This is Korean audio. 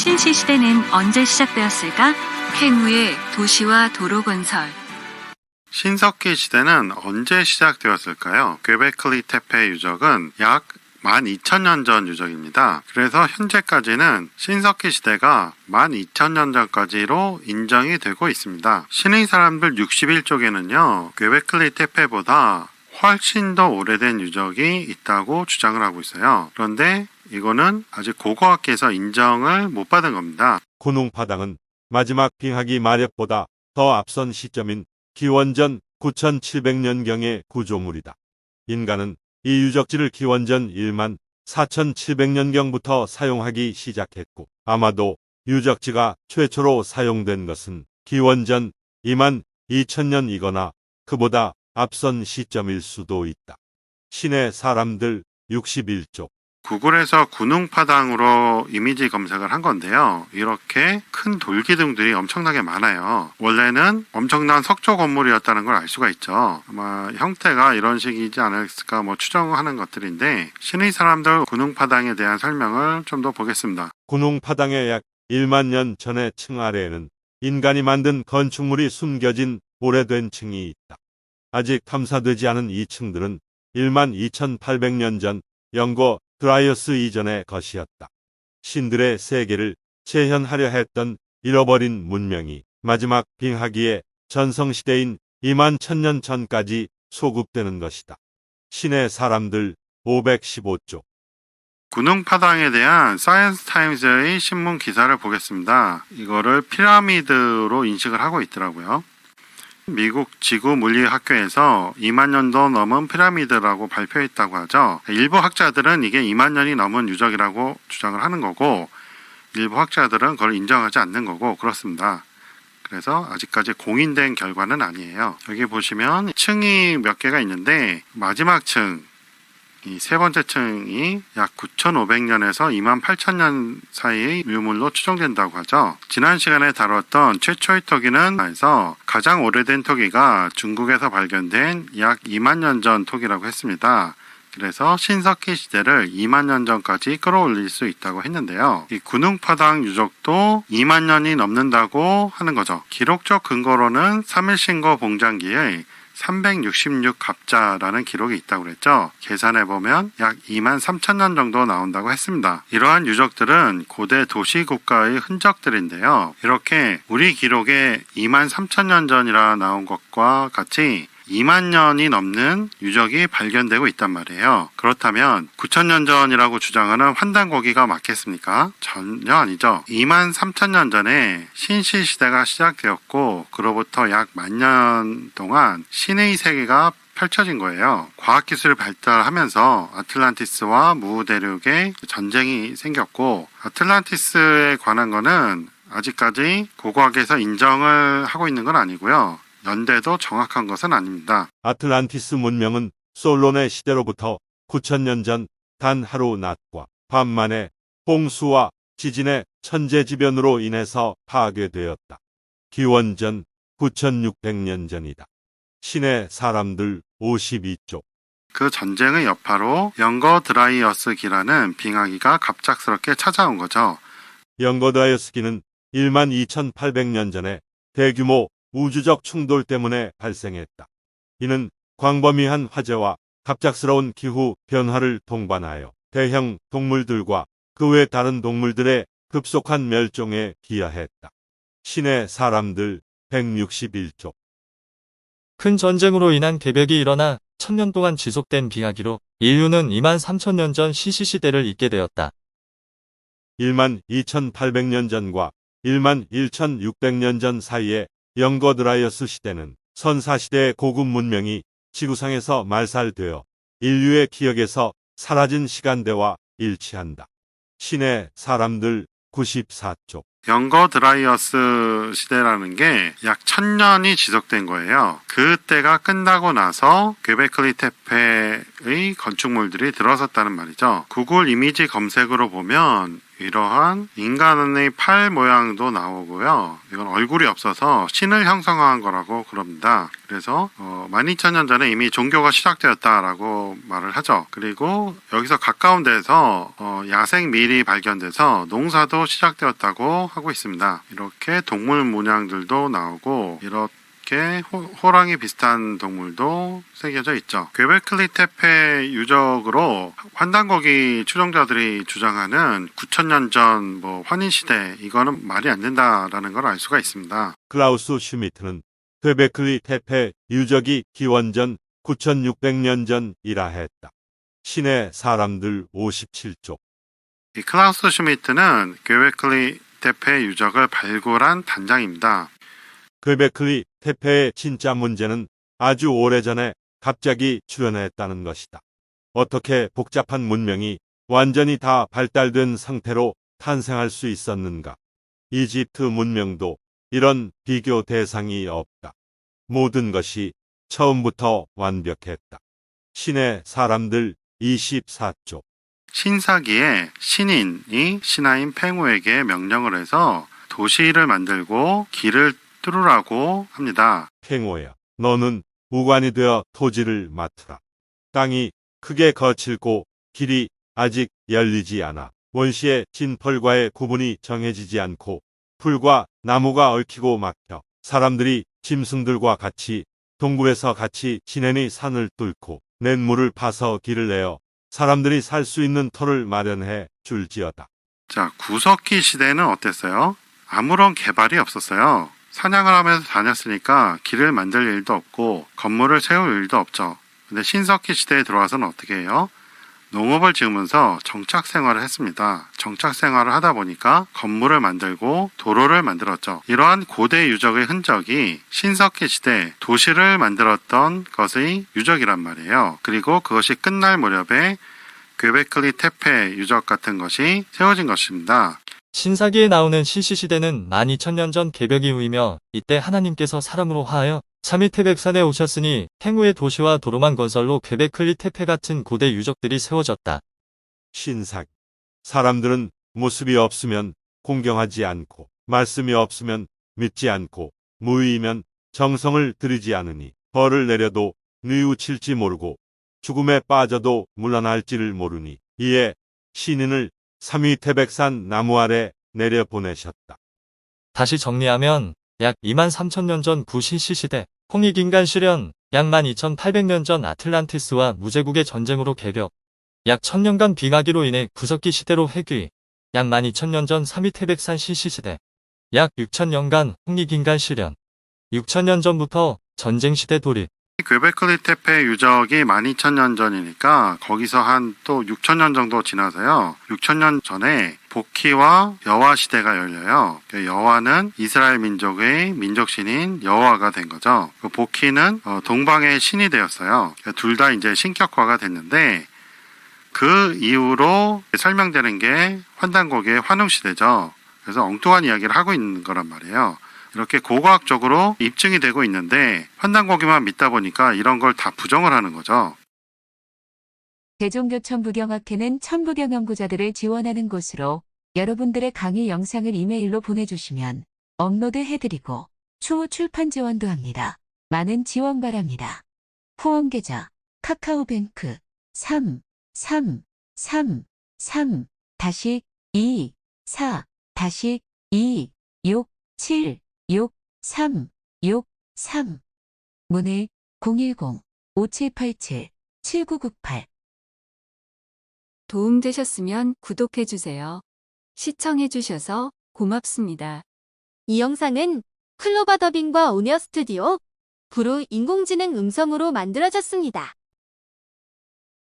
신시시대는 언제 시작되었을까? 캥후의 도시와 도로 건설. 신석기 시대는 언제 시작되었을까요? 괭베클리 테페 유적은 약 12,000년 전 유적입니다. 그래서 현재까지는 신석기 시대가 12,000년 전까지로 인정이 되고 있습니다. 신의 사람들 61쪽에는요, 괭베클리 테페보다 훨씬 더 오래된 유적이 있다고 주장을 하고 있어요. 그런데 이거는 아직 고고학계에서 인정을 못 받은 겁니다. 군웅파당은 마지막 빙하기 마력보다 더 앞선 시점인 기원전 9700년경의 구조물이다. 인간은 이 유적지를 기원전 1만 4700년경부터 사용하기 시작했고, 아마도 유적지가 최초로 사용된 것은 기원전 2만 2000년이거나 그보다 앞선 시점일 수도 있다. 신의 사람들 61쪽. 구글에서 군웅파당으로 이미지 검색을 한 건데요. 이렇게 큰 돌기둥들이 엄청나게 많아요. 원래는 엄청난 석조 건물이었다는 걸 알 수가 있죠. 아마 형태가 이런 식이지 않을까 추정하는 것들인데, 신의 사람들 군웅파당에 대한 설명을 좀 더 보겠습니다. 군웅파당의 약 1만 년 전의 층 아래에는 인간이 만든 건축물이 숨겨진 오래된 층이 있다. 아직 탐사되지 않은 이 층들은 1만 2800년 전 영고 드라이어스 이전의 것이었다. 신들의 세계를 재현하려 했던 잃어버린 문명이 마지막 빙하기의 전성시대인 2만 1000년 전까지 소급되는 것이다. 신의 사람들 515쪽. 군웅파당에 대한 사이언스 타임즈의 신문 기사를 보겠습니다. 이거를 피라미드로 인식을 하고 있더라고요. 미국 지구물리학교에서 2만 년도 넘은 피라미드라고 발표했다고 하죠. 일부 학자들은 이게 2만 년이 넘은 유적이라고 주장을 하는 거고, 일부 학자들은 그걸 인정하지 않는 거고, 그렇습니다. 그래서 아직까지 공인된 결과는 아니에요. 여기 보시면 층이 몇 개가 있는데, 마지막 층, 이 세 번째 층이 약 9,500년에서 28,000년 사이의 유물로 추정된다고 하죠. 지난 시간에 다뤘던 최초의 토기는 가장 오래된 토기가 중국에서 발견된 약 2만 년 전 토기라고 했습니다. 그래서 신석기 시대를 2만 년 전까지 끌어올릴 수 있다고 했는데요. 이 군웅파당 유적도 2만 년이 넘는다고 하는 거죠. 기록적 근거로는 3일신고 봉장기의 366갑자라는 기록이 있다고 그랬죠. 계산해보면 약 2만 3천년 정도 나온다고 했습니다. 이러한 유적들은 고대 도시국가의 흔적들인데요. 이렇게 우리 기록에 2만 3천년 전이라 나온 것과 같이 2만 년이 넘는 유적이 발견되고 있단 말이에요. 그렇다면 9천년 전이라고 주장하는 환단고기가 맞겠습니까? 전혀 아니죠. 2만 3천년 전에 신시 시대가 시작되었고, 그로부터 약 10,000년 동안 신의 세계가 펼쳐진 거예요. 과학기술이 발달하면서 아틀란티스와 무대륙에 전쟁이 생겼고, 아틀란티스에 관한 거는 아직까지 고고학에서 인정을 하고 있는 건 아니고요. 연대도 정확한 것은 아닙니다. 아틀란티스 문명은 솔론의 시대로부터 9,000년 전 단 하루 낮과 밤 만에 홍수와 지진의 천재지변으로 인해서 파괴되었다. 기원전 9,600년 전이다. 신의 사람들 52쪽. 그 전쟁의 여파로 영거 드라이어스기라는 빙하기가 갑작스럽게 찾아온 거죠. 영거 드라이어스기는 1만 2800년 전에 대규모 우주적 충돌 때문에 발생했다. 이는 광범위한 화재와 갑작스러운 기후 변화를 동반하여 대형 동물들과 그 외 다른 동물들의 급속한 멸종에 기여했다. 신의 사람들 161쪽. 큰 전쟁으로 인한 개벽이 일어나 1000년 동안 지속된 빙하기로 인류는 2만 3000년 전 시시시대를 잇게 되었다. 1만 2800년 전과 1만 1600년 전 사이에 영거 드라이어스 시대는 선사시대의 고급 문명이 지구상에서 말살되어 인류의 기억에서 사라진 시간대와 일치한다. 신의 사람들 94쪽. 영거 드라이어스 시대라는 게 약 1000년이 지속된 거예요. 그때가 끝나고 나서 괭베클리 테페의 건축물들이 들어섰다는 말이죠. 구글 이미지 검색으로 보면 이러한 인간의 팔 모양도 나오고요. 이건 얼굴이 없어서 신을 형성한 거라고 그럽니다. 그래서 12,000년 전에 이미 종교가 시작되었다라고 말을 하죠. 그리고 여기서 가까운 데서 야생 밀이 발견돼서 농사도 시작되었다고 하고 있습니다. 이렇게 동물 문양들도 나오고 이렇게 호랑이 비슷한 동물도 새겨져 있죠. 괭베클리 테페 유적으로 환단고기 추종자들이 주장하는 9,000년 전 환인시대, 이거는 말이 안 된다라는 걸 알 수가 있습니다. 클라우스 슈미트는 괭베클리 테페 유적이 기원전 9,600년 전이라 했다. 신의 사람들 57쪽. 이 클라우스 슈미트는 괭베클리 테페 유적을 발굴한 단장입니다. 괭베클리 테페의 진짜 문제는 아주 오래전에 갑자기 출현했다는 것이다. 어떻게 복잡한 문명이 완전히 다 발달된 상태로 탄생할 수 있었는가? 이집트 문명도 이런 비교 대상이 없다. 모든 것이 처음부터 완벽했다. 신의 사람들 24쪽. 신사기에 신인이 신하인 팽우에게 명령을 해서 도시를 만들고 길을 뚫으라고 합니다. 팽호야, 너는 우관이 되어 토지를 맡으라. 땅이 크게 거칠고 길이 아직 열리지 않아. 원시의 진펄과의 구분이 정해지지 않고 풀과 나무가 얽히고 막혀 사람들이 짐승들과 같이 동굴에서 같이 지내니 산을 뚫고 냇물을 파서 길을 내어 사람들이 살 수 있는 터를 마련해 줄지어다. 자, 구석기 시대는 어땠어요? 아무런 개발이 없었어요. 사냥을 하면서 다녔으니까 길을 만들 일도 없고 건물을 세울 일도 없죠. 근데 신석기 시대에 들어와서는 어떻게 해요? 농업을 지으면서 정착 생활을 했습니다. 정착 생활을 하다 보니까 건물을 만들고 도로를 만들었죠. 이러한 고대 유적의 흔적이 신석기 시대 도시를 만들었던 것의 유적이란 말이에요. 그리고 그것이 끝날 무렵에 괭베클리 테페 유적 같은 것이 세워진 것입니다. 신사기에 나오는 시시시대는 12,000년 전 개벽 이후이며 이때 하나님께서 사람으로 하여 사미테백산에 오셨으니 팽우의 도시와 도로만 건설로 괭베클리 테페 같은 고대 유적들이 세워졌다. 신사기. 사람들은 모습이 없으면 공경하지 않고 말씀이 없으면 믿지 않고 무의이면 정성을 들이지 않으니 벌을 내려도 뉘우칠지 모르고 죽음에 빠져도 물러날지를 모르니 이에 신인을 사미태백산 나무 아래 내려보내셨다. 다시 정리하면 약 23,000년 전 구시시시대 홍익인간 시련, 약 12,800년 전 아틀란티스와 무제국의 전쟁으로 개벽, 약 1000년간 빙하기로 인해 구석기 시대로 회귀, 약 12,000년 전 사미태백산 시시시대, 약 6,000년간 홍익인간 시련, 6,000년 전부터 전쟁시대 돌입. 괭베클리 테페 유적이 12,000년 전이니까 거기서 한 또 6,000년 정도 지나서요. 6,000년 전에 복희와 여호와 시대가 열려요. 여호와는 이스라엘 민족의 민족신인 여호와가 된 거죠. 복희는 동방의 신이 되었어요. 둘 다 이제 신격화가 됐는데 그 이후로 설명되는 게 환단고기의 환웅 시대죠. 그래서 엉뚱한 이야기를 하고 있는 거란 말이에요. 이렇게 고고학적으로 입증이 되고 있는데 환단고기만 믿다 보니까 이런 걸 다 부정을 하는 거죠. 대종교천부경학회는 천부경 연구자들을 지원하는 곳으로 여러분들의 강의 영상을 이메일로 보내주시면 업로드해드리고 추후 출판 지원도 합니다. 많은 지원 바랍니다. 후원계좌 카카오뱅크 333-3-3-2-2-6-7-6-3-6-3 문의 010-5787-7998 도움되셨으면 구독해주세요. 시청해주셔서 고맙습니다. 이 영상은 클로버 더빙과 오니어 스튜디오, 브루 인공지능 음성으로 만들어졌습니다.